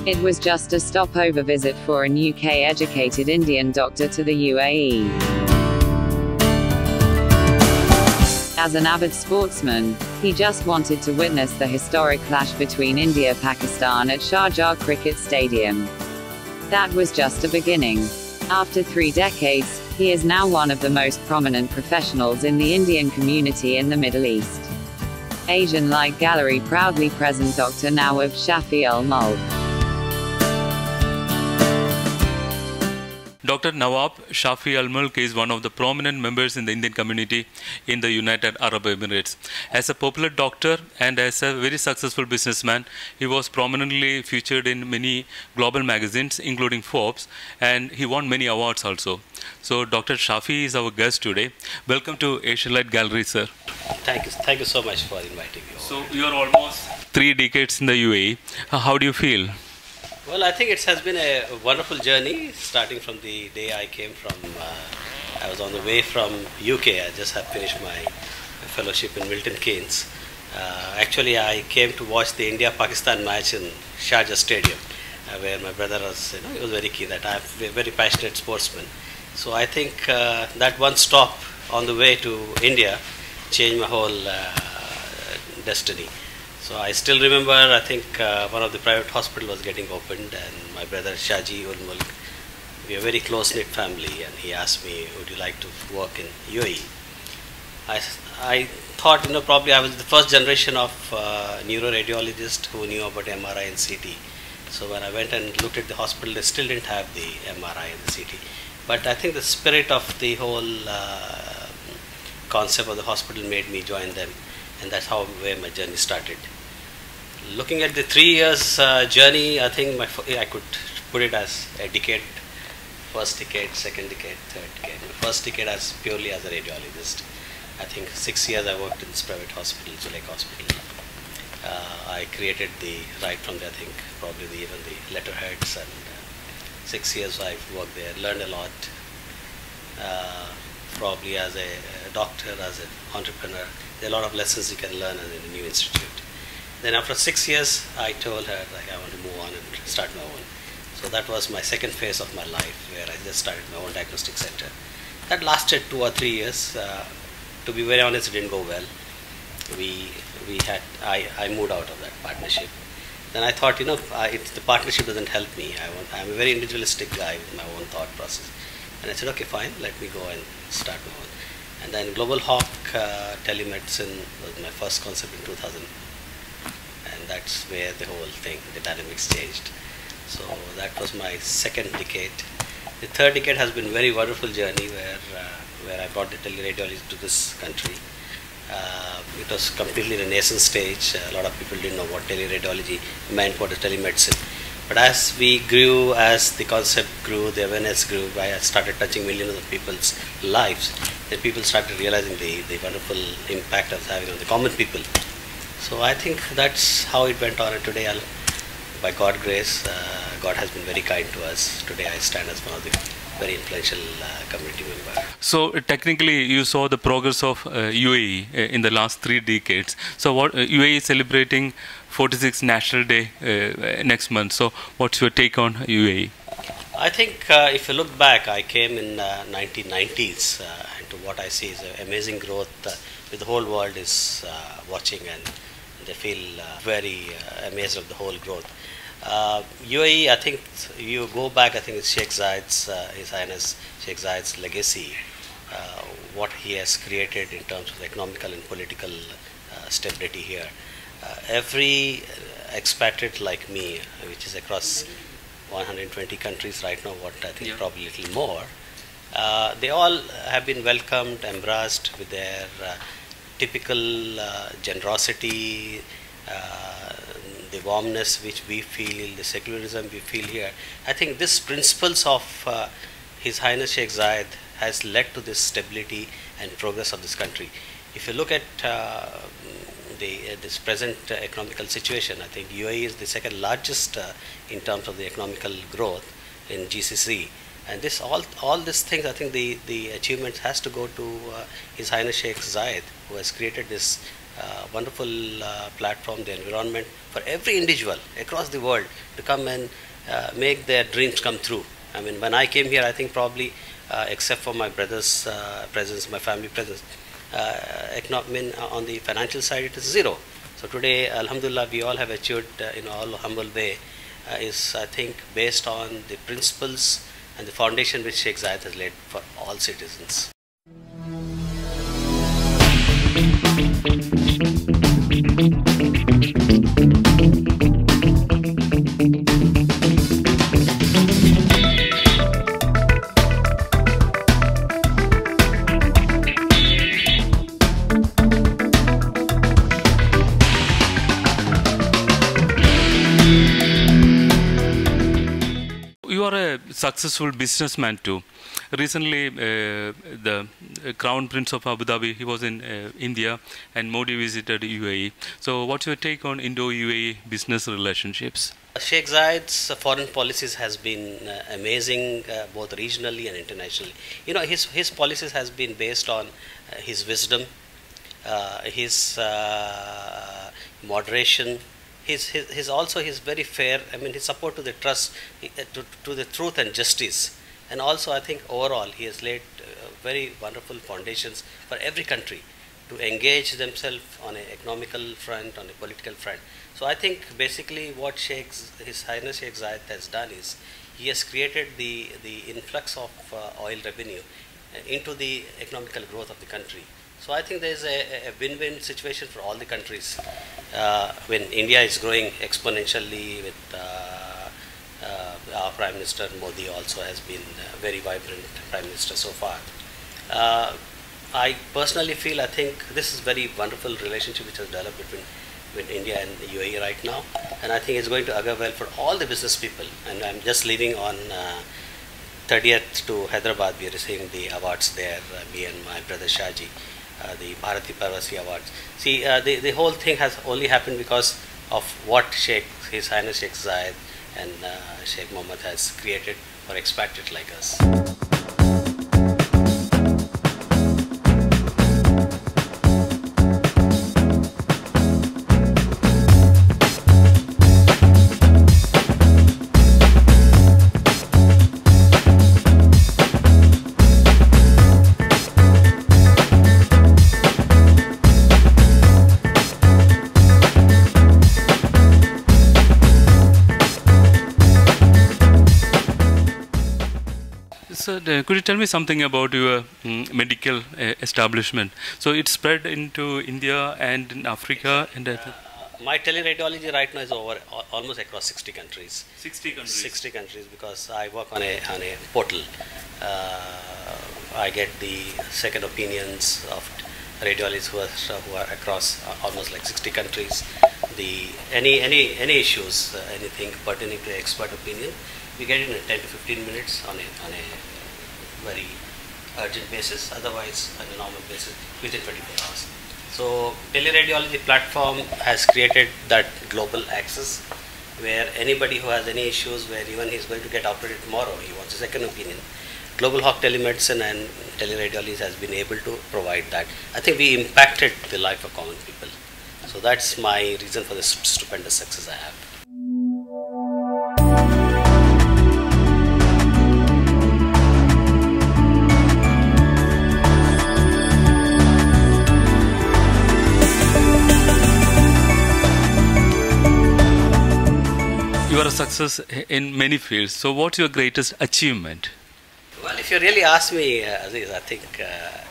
It was just a stopover visit for an UK-educated Indian doctor to the UAE. As an avid sportsman, he just wanted to witness the historic clash between India-Pakistan at Sharjah Cricket Stadium. That was just a beginning. After 3 decades, he is now one of the most prominent professionals in the Indian community in the Middle East. Asian Lite Gallery proudly present Dr. Nawab Shafi Mulk. Dr. Nawab Shafi Mulk is one of the prominent members in the Indian community in the United Arab Emirates. As a popular doctor and as a very successful businessman, he was prominently featured in many global magazines, including Forbes, and he won many awards also. So, Dr. Shafi is our guest today. Welcome to Asian Lite Gallery, sir. Thank you so much for inviting me. So, you are almost 3 decades in the UAE. How do you feel? Well, I think it has been a wonderful journey, starting from the day I came from, I was on the way from UK. I just have finished my fellowship in Milton Keynes. Actually, I came to watch the India-Pakistan match in Sharjah Stadium, where my brother was, he was very keen that I'm a very passionate sportsman. So I think that one stop on the way to India changed my whole destiny. So I still remember, I think one of the private hospitals was getting opened, and my brother Shaji ul Mulk, we are a very close-knit family, and he asked me, would you like to work in UAE? I thought, probably I was the first generation of neuroradiologist who knew about MRI and CT. So when I went and looked at the hospital, they still didn't have the MRI and the CT. But I think the spirit of the whole concept of the hospital made me join them, and that's where my journey started. Looking at the 3 years journey, I think I could put it as a decade: first decade, second decade, third decade. My first decade as purely as a radiologist. I think 6 years I worked in this private hospital, Zulek Hospital. I created right from there, I think probably even the letterheads, and 6 years I've worked there, learned a lot. Probably as a doctor, as an entrepreneur, there are a lot of lessons you can learn in a new institute. Then after 6 years, I told her I want to move on and start my own. So that was my second phase of my life, where I just started my own diagnostic center. That lasted 2 or 3 years. To be very honest, it didn't go well. I moved out of that partnership. Then I thought, if the partnership doesn't help me, I'm a very individualistic guy with my own thought process. And I said, okay, fine, let me go and start my own. And then Global Hawk Telemedicine was my first concept in 2000. And that's where the whole thing, the dynamics changed. So that was my second decade. The third decade has been a very wonderful journey where I brought the teleradiology to this country. It was completely in a nascent stage. A lot of people didn't know what teleradiology meant, what is telemedicine. But as we grew, as the concept grew, the awareness grew, I started touching millions of people's lives. Then people started realizing the wonderful impact of having on the common people. So I think that's how it went on. And today, by God's grace, God has been very kind to us. Today I stand as one of the very influential community members. So technically you saw the progress of UAE in the last 3 decades. So what UAE is celebrating 46th National Day next month. So what's your take on UAE? I think if you look back, I came in 1990s, and to what I see is amazing growth with the whole world is watching, and they feel very amazed of the whole growth. UAE, I think you go back, I think it's Sheikh Zayed's, His Highness Sheikh Zayed's legacy, what he has created in terms of economical and political stability here. Every expatriate like me, which is across 120 countries right now, what I think probably a little more, they all have been welcomed, embraced with their typical generosity, the warmness which we feel, the secularism we feel here. I think these principles of His Highness Sheikh Zayed has led to this stability and progress of this country. If you look at this present economical situation, I think UAE is the second largest in terms of the economical growth in GCC. And this all these things, I think the achievement has to go to His Highness Sheikh Zayed, who has created this wonderful platform, the environment for every individual across the world to come and make their dreams come true. I mean, when I came here, I think probably, except for my brother's presence, my family presence, on the financial side, it is zero. So today, Alhamdulillah, we all have achieved in all humble way, is I think based on the principles and the foundation which Sheikh Zayed has laid for all citizens. You are a successful businessman too. Recently, the Crown Prince of Abu Dhabi, he was in India, and Modi visited UAE. So what's your take on Indo-UAE business relationships? Sheikh Zayed's foreign policies has been amazing, both regionally and internationally. You know, his policies has been based on his wisdom, his moderation, his also his very fair. I mean, his support to the trust, to the truth and justice, and also I think overall he has laid very wonderful foundations for every country to engage themselves on an economical front, on a political front. So I think basically what His Highness Sheikh Zayed has done is he has created the influx of oil revenue into the economical growth of the country. So I think there is a win-win situation for all the countries. When India is growing exponentially with our Prime Minister Modi also has been a very vibrant Prime Minister so far. I personally feel, I think this is very wonderful relationship which has developed between India and the UAE right now, and I think it's going to augur well for all the business people. And I'm just leaving on 30th to Hyderabad. We are receiving the awards there, me and my brother Shaji, the Bharati Parvasi Awards. See, the whole thing has only happened because of what His Highness Sheikh Zayed and Sheikh Mohammed has created for expatriates like us. So, could you tell me something about your medical establishment? So it spread into India and in Africa and my teleradiology right now is over almost across 60 countries. 60 countries. 60 countries, because I work on a portal. I get the second opinions of radiologists who are across almost like 60 countries. Any issues, anything pertaining to expert opinion, we get it in 10 to 15 minutes on a very urgent basis, otherwise on a normal basis within 24 hours. So teleradiology platform has created that global access where anybody who has any issues, where even he's going to get operated tomorrow, he wants a second opinion. Global Hawk Telemedicine and teleradiology has been able to provide that. I think we impacted the life of common people. So that's my reason for this stupendous success I have. You are a success in many fields. So what's your greatest achievement? Well, if you really ask me, Azeez, I think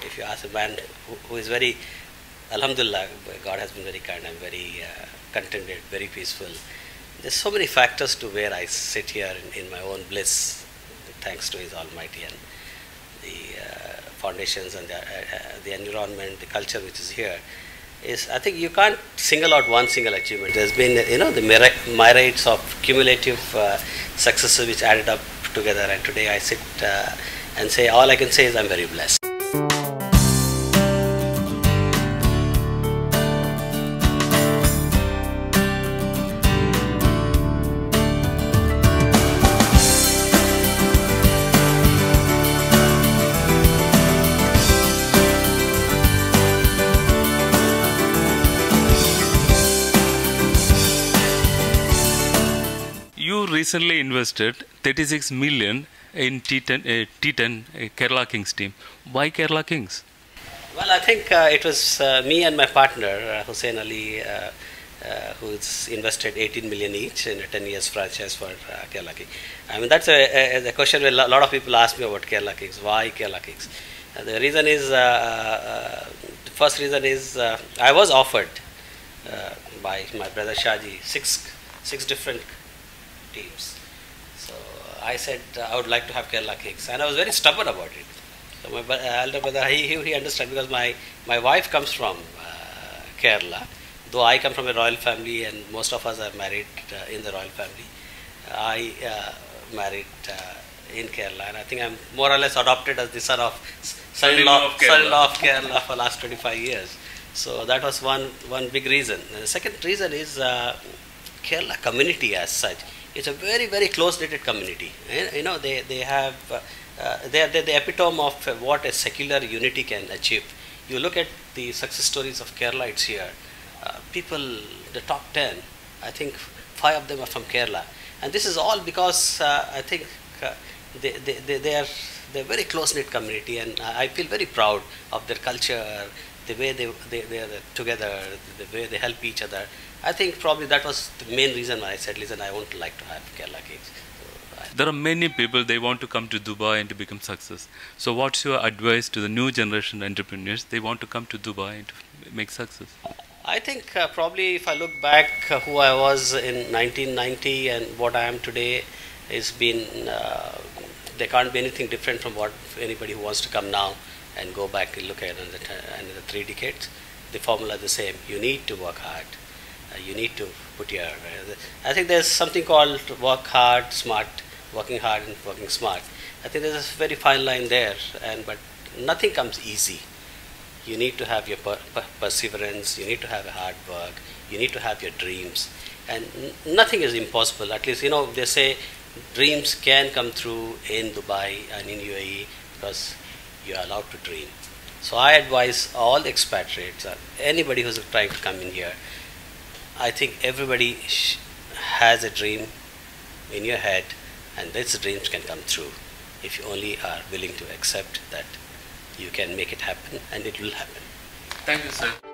if you ask a man who is very, Alhamdulillah, God has been very kind, I'm very contented, very peaceful. There's so many factors to where I sit here in my own bliss, thanks to His Almighty, and the foundations and the environment, the culture which is here. I think you can't single out one single achievement. There's been, the myriads of cumulative successes which added up together, and today I sit and say, all I can say is I'm very blessed. you recently invested 36 million in T10 Kerala Kings team. Why Kerala Kings? Well, I think it was me and my partner, Hussein Ali, who's invested 18 million each in a 10 years franchise for Kerala Kings. I mean, that's a question where a lot of people ask me about Kerala Kings. Why Kerala Kings? The reason is, the first reason is I was offered by my brother Shaji six different teams. So I said I would like to have Kerala Kings, and I was very stubborn about it. So my elder brother, he understood, because my wife comes from Kerala, though I come from a royal family and most of us are married in the royal family. I married in Kerala, and I think I'm more or less adopted as the son-in-law of Kerala for the last 25 years. So that was one big reason. And the second reason is Kerala community as such. It's a very, very close-knitted community. You know, they have they are the epitome of what a secular unity can achieve. You look at the success stories of Keralites here. People, the top 10, I think 5 of them are from Kerala, and this is all because I think they are a very close-knit community, and I feel very proud of their culture, the way they are together, the way they help each other. I think probably that was the main reason why I said, listen, I won't like to have Kerala Kings. There are many people, they want to come to Dubai and to become success. So what's your advice to the new generation entrepreneurs? They want to come to Dubai and to make success. I think probably if I look back who I was in 1990 and what I am today, it's been, there can't be anything different from what anybody who wants to come now and go back and look at another 3 decades. The formula is the same. You need to work hard. You need to put your, I think there's something called work hard, smart, working hard and working smart. I think there's a very fine line there, but nothing comes easy. You need to have your perseverance, you need to have a hard work, you need to have your dreams, and nothing is impossible. At least, you know, they say dreams can come true in Dubai and in UAE because you are allowed to dream. So I advise all the expatriates, or anybody who's trying to come in here, I think everybody has a dream in your head, and these dreams can come true if you only are willing to accept that you can make it happen, and it will happen. Thank you, sir.